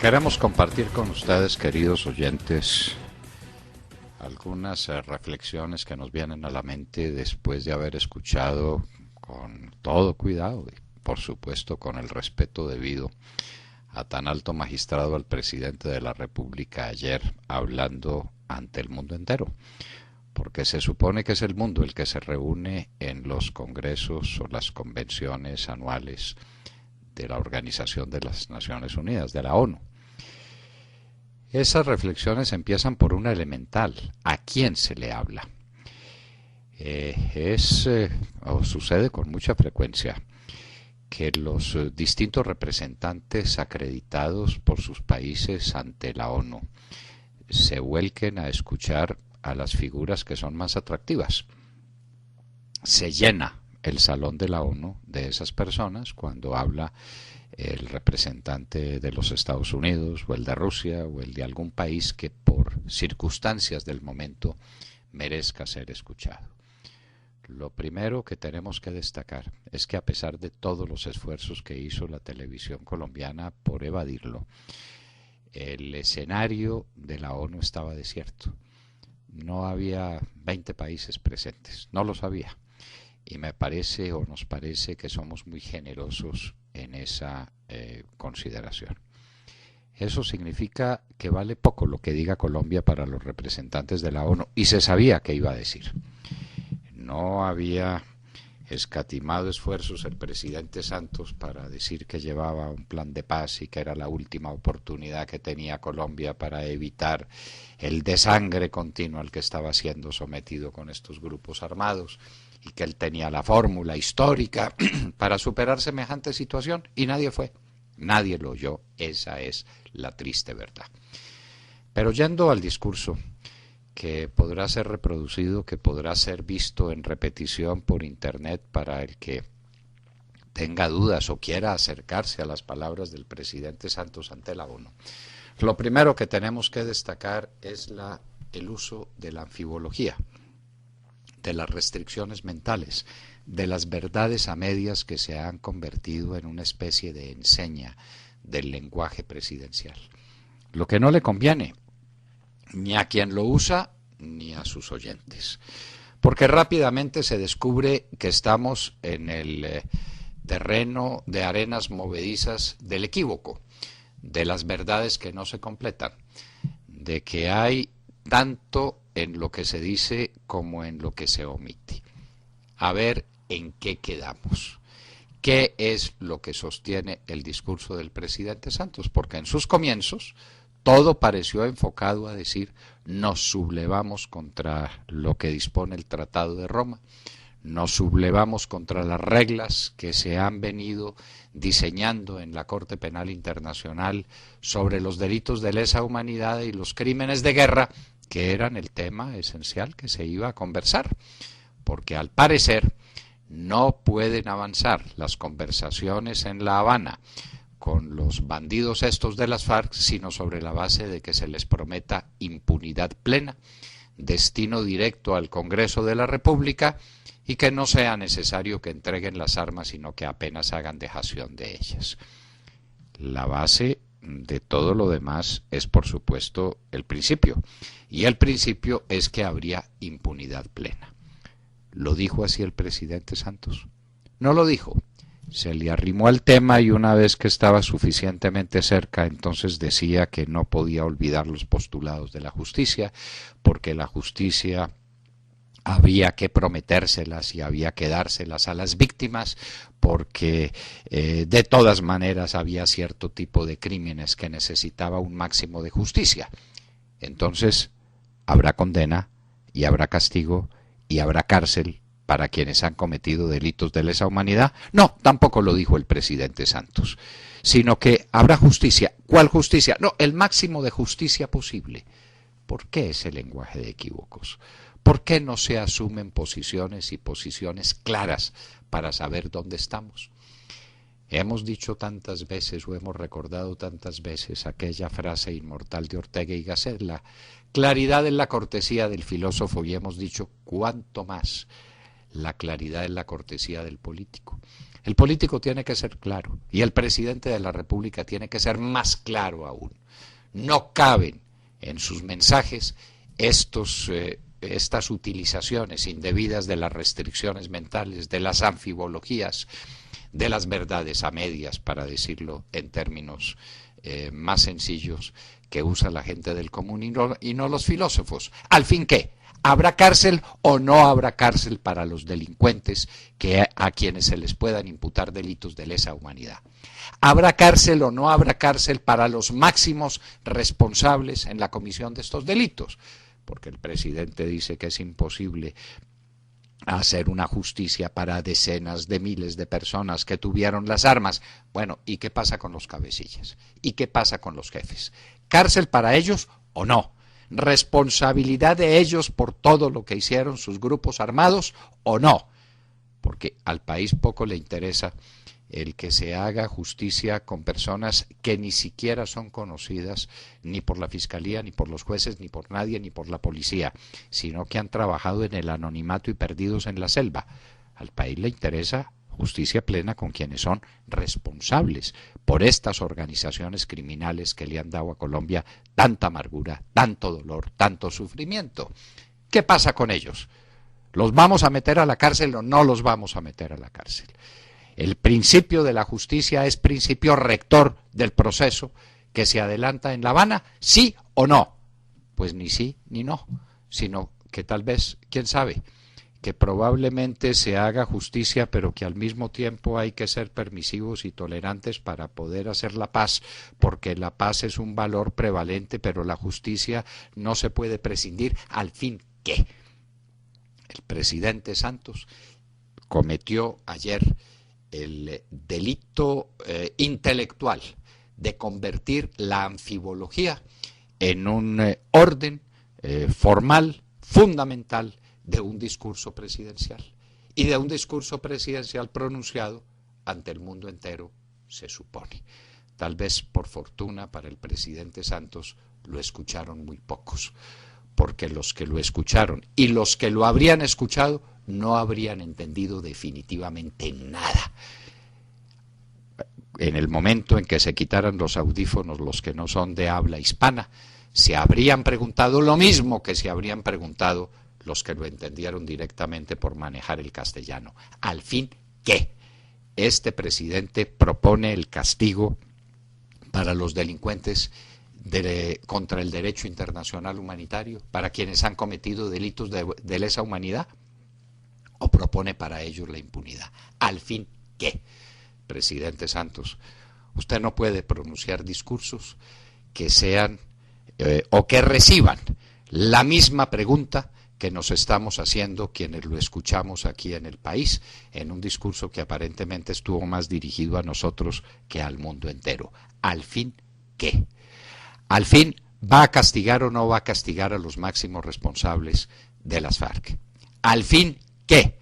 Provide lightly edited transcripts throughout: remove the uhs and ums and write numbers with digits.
Queremos compartir con ustedes, queridos oyentes, algunas reflexiones que nos vienen a la mente después de haber escuchado con todo cuidado y, por supuesto, con el respeto debido a tan alto magistrado al presidente de la República ayer hablando ante el mundo entero, porque se supone que es el mundo el que se reúne en los congresos o las convenciones anuales de la Organización de las Naciones Unidas, de la ONU. Esas reflexiones empiezan por una elemental: ¿a quién se le habla? O sucede con mucha frecuencia que los distintos representantes acreditados por sus países ante la ONU se vuelquen a escuchar a las figuras que son más atractivas. Se llena el salón de la ONU de esas personas cuando habla el representante de los Estados Unidos o el de Rusia o el de algún país que por circunstancias del momento merezca ser escuchado. Lo primero que tenemos que destacar es que a pesar de todos los esfuerzos que hizo la televisión colombiana por evadirlo, el escenario de la ONU estaba desierto. No había 20 países presentes, no los había. Y me parece o nos parece que somos muy generosos en esa consideración. Eso significa que vale poco lo que diga Colombia para los representantes de la ONU, y se sabía que iba a decir. No había escatimado esfuerzos el presidente Santos para decir que llevaba un plan de paz y que era la última oportunidad que tenía Colombia para evitar el desangre continuo al que estaba siendo sometido con estos grupos armados, y que él tenía la fórmula histórica para superar semejante situación, y nadie fue, nadie lo oyó. Esa es la triste verdad. Pero yendo al discurso, que podrá ser reproducido, que podrá ser visto en repetición por internet para el que tenga dudas o quiera acercarse a las palabras del presidente Santos ante la ONU, lo primero que tenemos que destacar es el uso de la anfibología, de las restricciones mentales, de las verdades a medias que se han convertido en una especie de enseña del lenguaje presidencial. Lo que no le conviene ni a quien lo usa ni a sus oyentes, porque rápidamente se descubre que estamos en el terreno de arenas movedizas del equívoco, de las verdades que no se completan, de que hay tanto en lo que se dice como en lo que se omite. A ver en qué quedamos. ¿Qué es lo que sostiene el discurso del presidente Santos? Porque en sus comienzos todo pareció enfocado a decir: nos sublevamos contra lo que dispone el Tratado de Roma, nos sublevamos contra las reglas que se han venido diseñando en la Corte Penal Internacional sobre los delitos de lesa humanidad y los crímenes de guerra, que eran el tema esencial que se iba a conversar, porque al parecer no pueden avanzar las conversaciones en La Habana con los bandidos estos de las FARC, sino sobre la base de que se les prometa impunidad plena, destino directo al Congreso de la República, y que no sea necesario que entreguen las armas, sino que apenas hagan dejación de ellas. La base de todo lo demás es, por supuesto, el principio, y el principio es que habría impunidad plena. ¿Lo dijo así el presidente Santos? No lo dijo. Se le arrimó al tema, y una vez que estaba suficientemente cerca, entonces decía que no podía olvidar los postulados de la justicia, porque la justicia había que prometérselas y había que dárselas a las víctimas, porque de todas maneras había cierto tipo de crímenes que necesitaba un máximo de justicia. Entonces habrá condena y habrá castigo y habrá cárcel para quienes han cometido delitos de lesa humanidad. No, tampoco lo dijo el presidente Santos, sino que habrá justicia. ¿Cuál justicia? No, el máximo de justicia posible. ¿Por qué ese lenguaje de equívocos? ¿Por qué no se asumen posiciones y posiciones claras para saber dónde estamos? Hemos dicho tantas veces o hemos recordado tantas veces aquella frase inmortal de Ortega y Gasset: la claridad es la cortesía del filósofo, y hemos dicho cuánto más La claridad es la cortesía del político. El político tiene que ser claro y el presidente de la República tiene que ser más claro aún. No caben en sus mensajes estas utilizaciones indebidas de las restricciones mentales, de las anfibologías, de las verdades a medias, para decirlo en términos más sencillos, que usa la gente del común y no los filósofos. ¿Al fin qué? ¿Habrá cárcel o no habrá cárcel para los delincuentes a quienes se les puedan imputar delitos de lesa humanidad? ¿Habrá cárcel o no habrá cárcel para los máximos responsables en la comisión de estos delitos? Porque el presidente dice que es imposible hacer una justicia para decenas de miles de personas que tuvieron las armas. Bueno, ¿y qué pasa con los cabecillas? ¿Y qué pasa con los jefes? ¿Cárcel para ellos o no? ¿Responsabilidad de ellos por todo lo que hicieron sus grupos armados o no? Porque al país poco le interesa el que se haga justicia con personas que ni siquiera son conocidas ni por la fiscalía, ni por los jueces, ni por nadie, ni por la policía, sino que han trabajado en el anonimato y perdidos en la selva. Al país le interesa justicia plena con quienes son responsables por estas organizaciones criminales que le han dado a Colombia tanta amargura, tanto dolor, tanto sufrimiento. ¿Qué pasa con ellos? ¿Los vamos a meter a la cárcel o no los vamos a meter a la cárcel? El principio de la justicia es principio rector del proceso que se adelanta en La Habana, ¿sí o no? Pues ni sí ni no, sino que tal vez, quién sabe, que probablemente se haga justicia, pero que al mismo tiempo hay que ser permisivos y tolerantes para poder hacer la paz, porque la paz es un valor prevalente, pero la justicia no se puede prescindir. ¿Al fin qué? El presidente Santos cometió ayer el delito intelectual de convertir la anfibología en un orden formal, fundamental, de un discurso presidencial, y de un discurso presidencial pronunciado ante el mundo entero, se supone. Tal vez por fortuna para el presidente Santos lo escucharon muy pocos, porque los que lo escucharon y los que lo habrían escuchado no habrían entendido definitivamente nada. En el momento en que se quitaran los audífonos los que no son de habla hispana, se habrían preguntado lo mismo que se habrían preguntado los que lo entendieron directamente por manejar el castellano. ¿Al fin qué? Este presidente propone el castigo para los delincuentes contra el derecho internacional humanitario, para quienes han cometido delitos de lesa humanidad, o propone para ellos la impunidad. ¿Al fin qué? Presidente Santos, usted no puede pronunciar discursos que sean o que reciban la misma pregunta que nos estamos haciendo quienes lo escuchamos aquí en el país, en un discurso que aparentemente estuvo más dirigido a nosotros que al mundo entero. ¿Al fin qué? ¿Al fin va a castigar o no va a castigar a los máximos responsables de las FARC? ¿Al fin qué?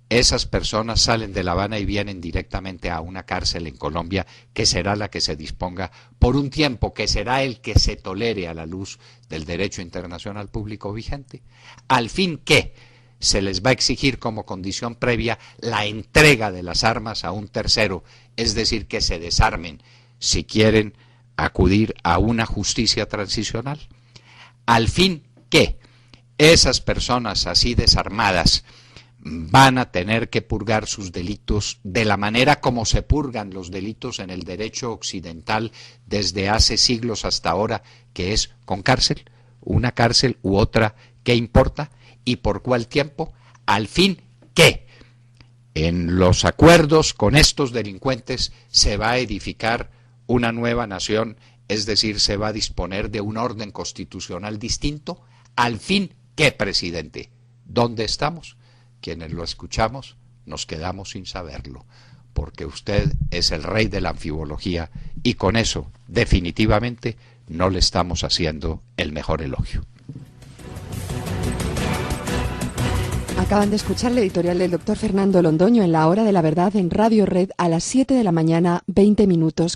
Esas personas salen de La Habana y vienen directamente a una cárcel en Colombia, que será la que se disponga por un tiempo, que será el que se tolere a la luz del derecho internacional público vigente. ¿Al fin qué? Se les va a exigir como condición previa la entrega de las armas a un tercero, es decir, que se desarmen si quieren acudir a una justicia transicional. ¿Al fin qué? Esas personas así desarmadas van a tener que purgar sus delitos de la manera como se purgan los delitos en el derecho occidental desde hace siglos hasta ahora, que es con cárcel, una cárcel u otra, ¿qué importa? ¿Y por cuál tiempo? ¿Al fin qué? En los acuerdos con estos delincuentes se va a edificar una nueva nación, es decir, se va a disponer de un orden constitucional distinto. ¿Al fin qué, presidente? ¿Dónde estamos? Quienes lo escuchamos nos quedamos sin saberlo, porque usted es el rey de la anfibología y con eso definitivamente no le estamos haciendo el mejor elogio. Acaban de escuchar el editorial del doctor Fernando Londoño en La Hora de la Verdad en Radio Red a las 7 de la mañana, 20 minutos.